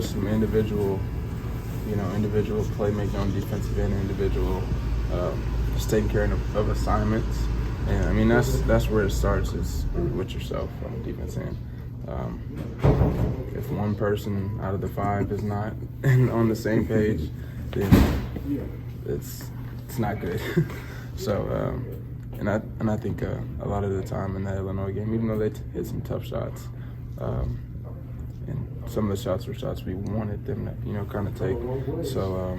Some individual playmaking on defensive end, individual just taking care of assignments. And I mean, that's where it starts, is with yourself on the defense end. If one person out of the 5 is not on the same page, then it's not good. So, and I think a lot of the time in that Illinois game, even though they hit some tough shots, and some of the shots were shots we wanted them to, kind of take. So,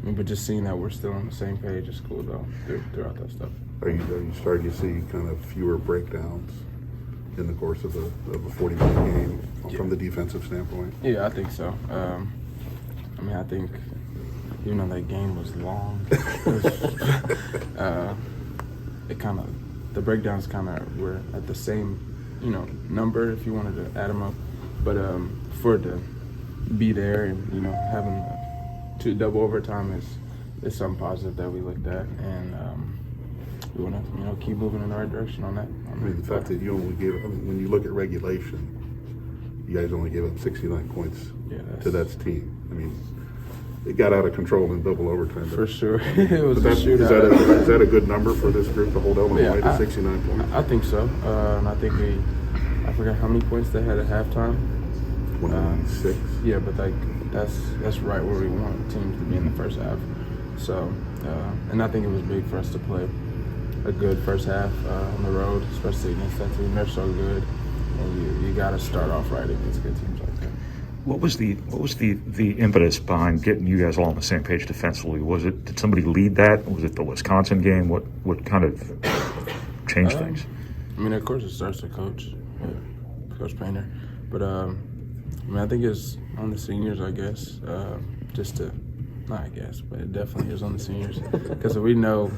but just seeing that we're still on the same page is cool, though, throughout that stuff. Are you starting to see kind of fewer breakdowns in the course of a 40-minute game from the defensive standpoint? Yeah, I think so. I think even though that game was long, the breakdowns kind of were at the same, number if you wanted to add them up. But for it to be there and, having 2 double overtime is something positive that we looked at, and we want to, keep moving in the right direction on that. The fact that you only when you look at regulation, you guys only gave up 69 points to that team. It got out of control in double overtime. For sure. It was a shootout. Is that a good number for this group to hold Illinois to 69 points? I think so. And I think I forgot how many points they had at halftime. 106. Yeah, but that's right where we want teams to be in the first half. So, and I think it was big for us to play a good first half on the road, especially against that team. They're so good, and you got to start off right against good teams like that. What was the impetus behind getting you guys all on the same page defensively? Did somebody lead that? Was it the Wisconsin game? What kind of changed things? Of course, it starts with Coach Painter, but I think it's on the seniors, I guess. Not I guess, but it definitely is on the seniors, because we know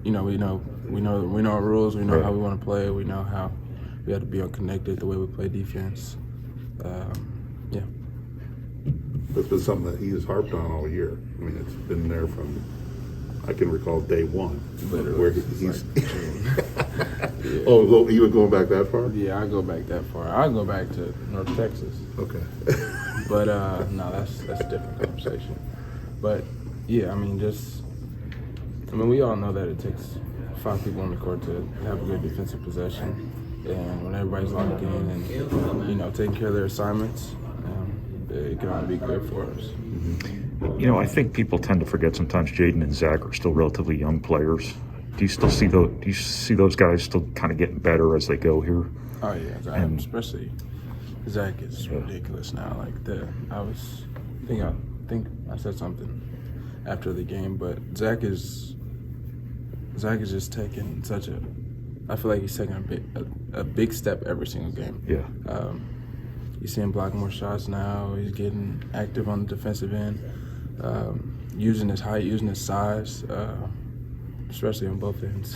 our rules. We know how we want to play. We know how we have to be connected the way we play defense. Yeah. That's been something that he has harped on all year. It's been there from, I can recall, day one. Literally. Where he's yeah. Oh, you were going back that far? Yeah, I go back that far. I go back to North Texas. Okay. But no, that's a different conversation. But yeah, we all know that it takes 5 people on the court to have a good defensive possession, and when everybody's locked in and taking care of their assignments, it can only be good for us. Mm-hmm. I think people tend to forget sometimes Jaden and Zach are still relatively young players. Do you still see those guys still kind of getting better as they go here? Oh yeah, especially Zach is ridiculous now. I think I said something after the game, but Zach is just taking I feel like he's taking a big step every single game. Yeah. You see him block more shots now. He's getting active on the defensive end, using his height, using his size, especially on both ends.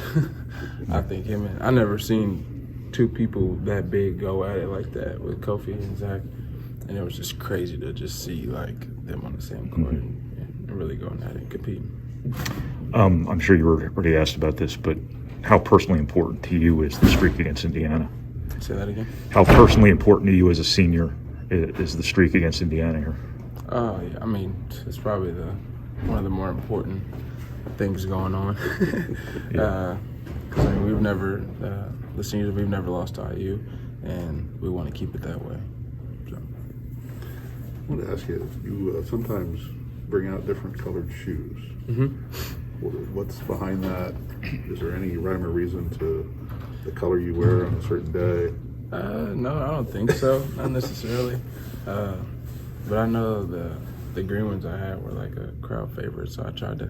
I think I never seen 2 people that big go at it like that with Kofi and Zach, and it was just crazy to just see them on the same court and really going at it and competing. I'm sure you were already asked about this, but how personally important to you is the streak against Indiana? Say that again? How personally important to you as a senior is the streak against Indiana here? Oh, yeah. It's probably one of the more important things going on. Yeah. We've never, the seniors, we've never lost to IU, and we want to keep it that way. So. I want to ask you sometimes bring out different colored shoes. Mm-hmm. What's behind that? Is there any rhyme or reason to the color you wear on a certain day? No, I don't think so. Not necessarily. But I know the green ones I had were like a crowd favorite, so I tried to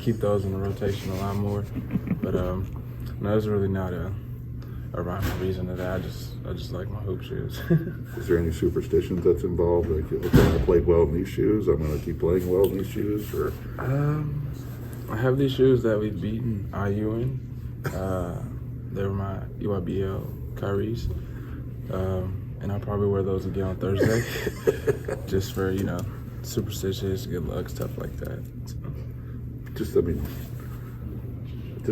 keep those in the rotation a lot more. But no, there's really not a rhyme or reason to that. I just like my hoop shoes. Is there any superstitions that's involved? Like, okay, I played well in these shoes, I'm going to keep playing well in these shoes? Or I have these shoes that we've beaten IU in. They were my EYBL Kyrie's. And I'll probably wear those again on Thursday. Just for, superstitious, good luck, stuff like that. So. Just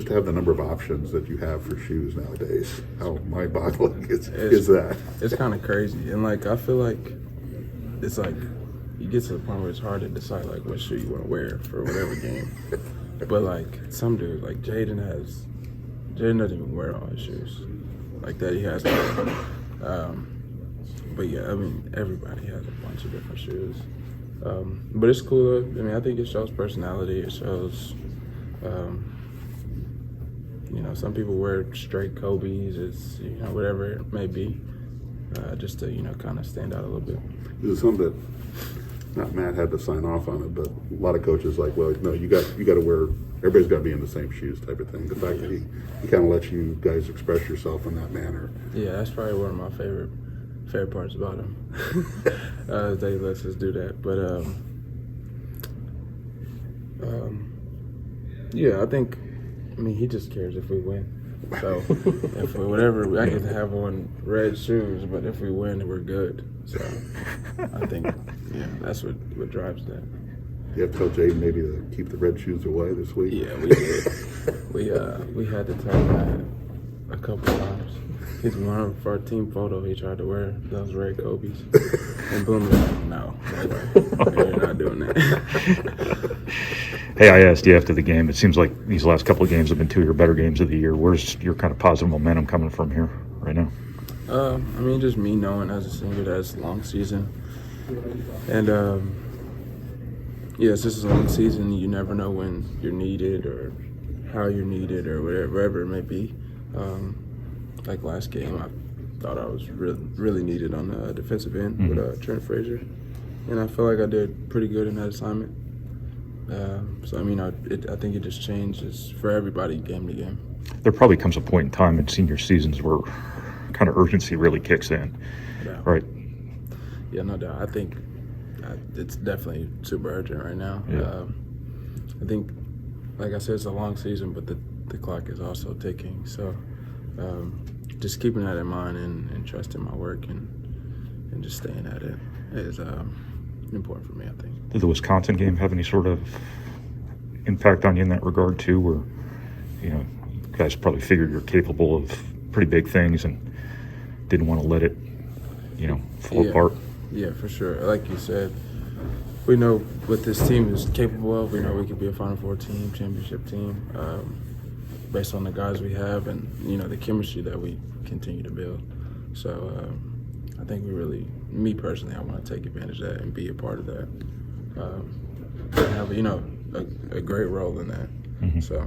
to have the number of options that you have for shoes nowadays, how mind-boggling is that? It's kind of crazy. And, I feel like it's you get to the point where it's hard to decide like what shoe you want to wear for whatever game. But like some dude, like Jaden doesn't even wear all his shoes like that. He has. But yeah, I mean everybody has a bunch of different shoes. But it's cool. I mean, I think it shows personality. It shows, some people wear straight Kobe's. It's whatever it may be, just to kind of stand out a little bit. This is something that not Matt had to sign off on it, but a lot of coaches like, well, no, you got to wear. Everybody's got to be in the same shoes, type of thing. The fact that he kind of lets you guys express yourself in that manner. Yeah, that's probably one of my favorite parts about him. That he lets us do that, but I mean, he just cares if we win. So if whatever, I can have on red shoes, but if we win, we're good. So I think, that's what drives that. You have to tell Jaden maybe to keep the red shoes away this week. Yeah, we did. We had to tell him that a couple of times. He's one for our team photo. He tried to wear those red Kobe's, and boom, like, no, you're not doing that. Hey, I asked you after the game. It seems like these last couple of games have been two of your better games of the year. Where's your kind of positive momentum coming from here right now? I mean, just me knowing as a senior that it's a long season, and yes, this is a long season. You never know when you're needed or how you're needed or whatever it may be. Like last game, I thought I was really needed on the defensive end with Trent Frazier, and I feel like I did pretty good in that assignment. So I mean, I think it just changes for everybody game to game. There probably comes a point in time in senior seasons where kind of urgency really kicks in, right? Yeah, no doubt. I think it's definitely super urgent right now. Yeah. I think, like I said, it's a long season, but the clock is also ticking. So just keeping that in mind and trusting my work and just staying at it is important for me, I think. Did the Wisconsin game have any sort of impact on you in that regard too, where you guys probably figured you're capable of pretty big things and didn't want to let it fall apart? Yeah, for sure. Like you said, we know what this team is capable of. We know we could be a Final Four team, championship team, based on the guys we have and the chemistry that we continue to build. So I think me personally, I want to take advantage of that and be a part of that. And have a great role in that. So